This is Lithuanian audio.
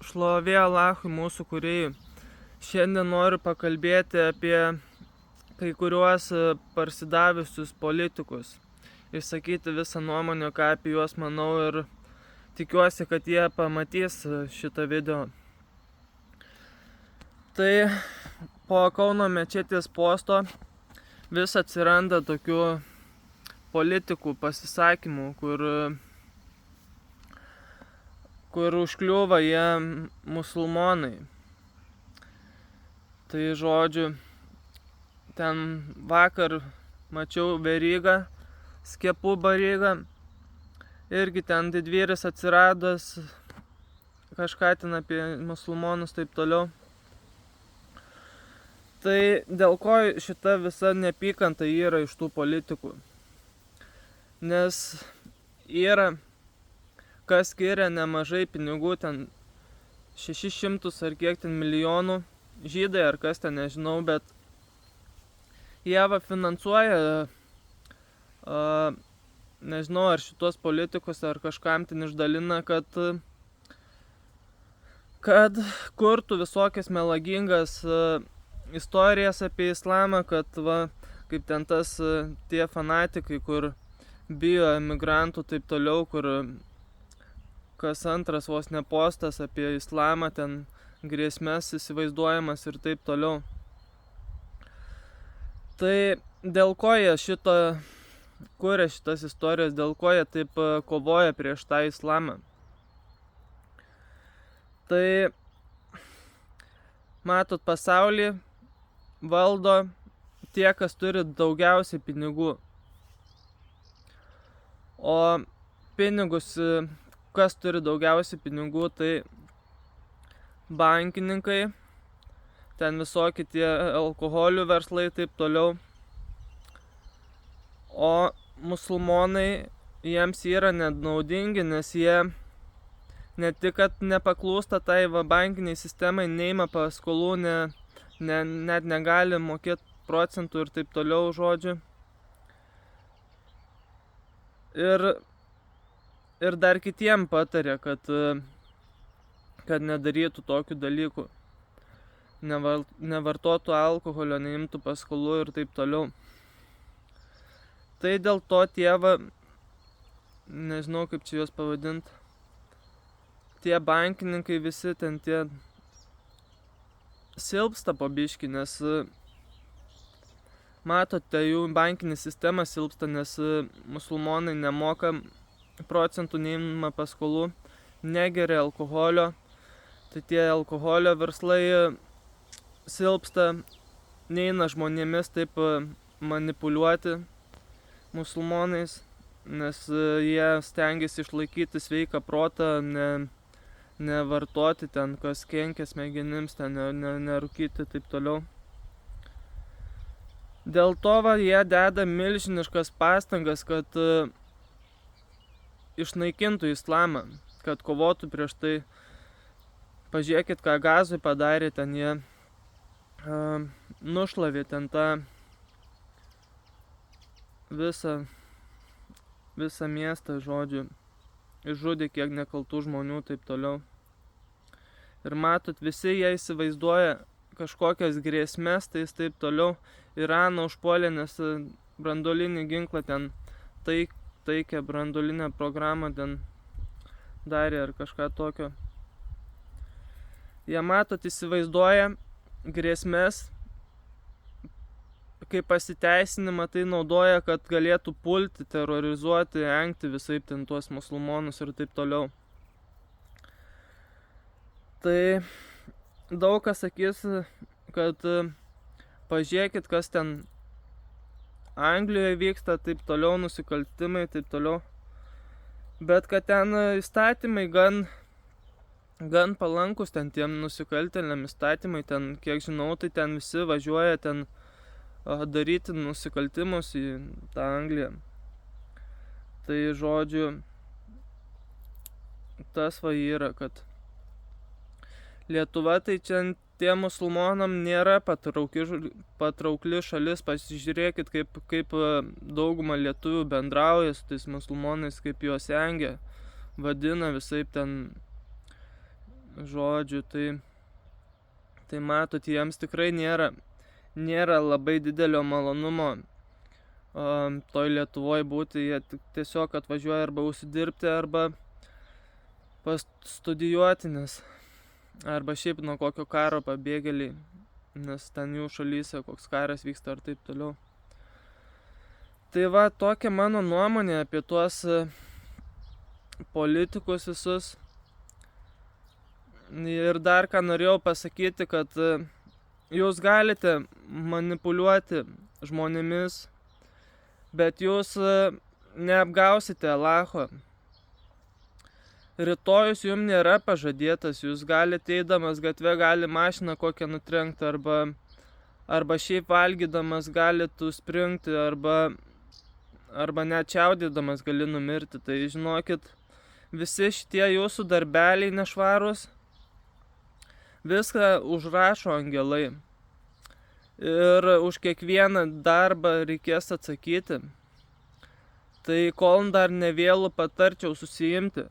Šlovė Alachui mūsų kūrėjui. Šiandien noriu pakalbėti apie kai kuriuos parsidavusius politikus. Išsakyti visą nuomonę, ką apie juos manau, ir tikiuosi, kad jie pamatys šitą video. Tai po Kauno mečetės posto vis atsiranda tokių politikų pasisakymų, kur užkliūva jie musulmonai. Tai žodžiu, ten vakar mačiau Verygą, Skiepų Barygą, irgi ten didvyris atsiradęs, kažką ten apie musulmonus taip toliau. Tai dėl ko šita visa neapykanta yra iš tų politikų? Nes yra, kas skiria nemažai pinigų, ten 600 ar kiek ten milijonų, žydai ar kas ten, nežinau, bet jie finansuoja, nežinau, ar šitos politikus ar kažkam ten išdalina, kad kurtų visokias melagingas istorijas apie islamą, kad kaip ten tie fanatikai, kur bijo emigrantų taip toliau, kur kas antras vos ne postas apie islamą, ten grėsmės įsivaizduojamas ir taip toliau. Tai dėl ko jie kuria šitas istorijas, dėl ko jie taip kovoja prieš tą islamą? Tai matot, pasaulį valdo tie, kas turi daugiausiai pinigų. O pinigus, kas turi daugiausiai pinigų, tai bankininkai, ten visokie tie alkoholių verslai taip toliau. O musulmonai jiems yra nenaudingi, nes jie ne tik, kad nepaklūsta tai bankiniai sistemai, neima paskolų, net negali mokėti procentų ir taip toliau, žodžiu. Ir dar kitiem patarė, kad nedarytų tokių dalykų. Nevartotų alkoholio, neimtų paskolų ir taip toliau. Tai dėl to nežinau kaip čia juos pavadinti, tie bankininkai visi ten tie silpsta po biškį, nes matote, jų bankinė sistema silpsta, nes musulmonai nemoka procentų, neima paskolų, negeria alkoholio. Tai tie alkoholio verslai silpsta, neina žmonėmis taip manipuliuoti musulmonais, nes jie stengiasi išlaikyti sveiką protą, nevartoti ten, kas kenkia smegenims, ten nerūkyti taip toliau. Dėl to jie deda milžiniškas pastangas, kad išnaikintų islamą, kad kovotų prieš tai. Pažiūrėkit, ką Gazui padarė, ten jie nušlavė ten tą visą miestą, žodžiu, išžudė kiek nekaltų žmonių, taip toliau. Ir matot, visi jie įsivaizduoja kažkokias grėsmės, tais taip toliau. Iraną užpuolė, nes branduolinį ginklą ten taikę branduolinę programą ten darė ar kažką tokio. Jie, matot, įsivaizduoja grėsmės, kaip pasiteisinimą tai naudoja, kad galėtų pulti, terrorizuoti, engti visaip ten tuos musulmonus ir taip toliau. Tai daug kas sakys, kad pažiūrėkit, kas ten Anglijoje vyksta, taip toliau, nusikaltimai, taip toliau. Bet kad ten įstatymai gan palankus, ten tiem nusikaltėliam įstatymai, ten, kiek žinau, tai ten visi važiuoja ten daryti nusikaltimus į tą Angliją. Tai žodžiu, tas yra, kad Lietuva tai čia tiem musulmonam nėra patraukli šalis. Pasižiūrėkit, kaip dauguma lietuvių bendrauja su tais musulmonais, kaip juos engia, vadina visaip ten žodžiu, tai matot, jiems tikrai nėra labai didelio malonumo toj Lietuvoj būti, jie tiesiog atvažiuoja arba užsidirbti, arba pastudijuoti, arba šiaip nuo kokio karo pabėgėliai, nes ten jų šalyse koks karas vyksta ar taip toliau. Tai va, tokia mano nuomonė apie tuos politikus visus. Ir dar ką norėjau pasakyti, kad jūs galite manipuliuoti žmonėmis, bet jūs neapgausite Alacho. Rytojus jums nėra pažadėtas, jūs galite eidamas gatve, gali mašiną kokią nutrenkti, arba šiaip valgydamas galite užspringti, arba net čiaudydamas gali numirti. Tai žinokit, visi šitie jūsų darbeliai nešvarūs, viską užrašo angelai. Ir už kiekvieną darbą reikės atsakyti. Tai kol dar nevėlu patarčiau susiimti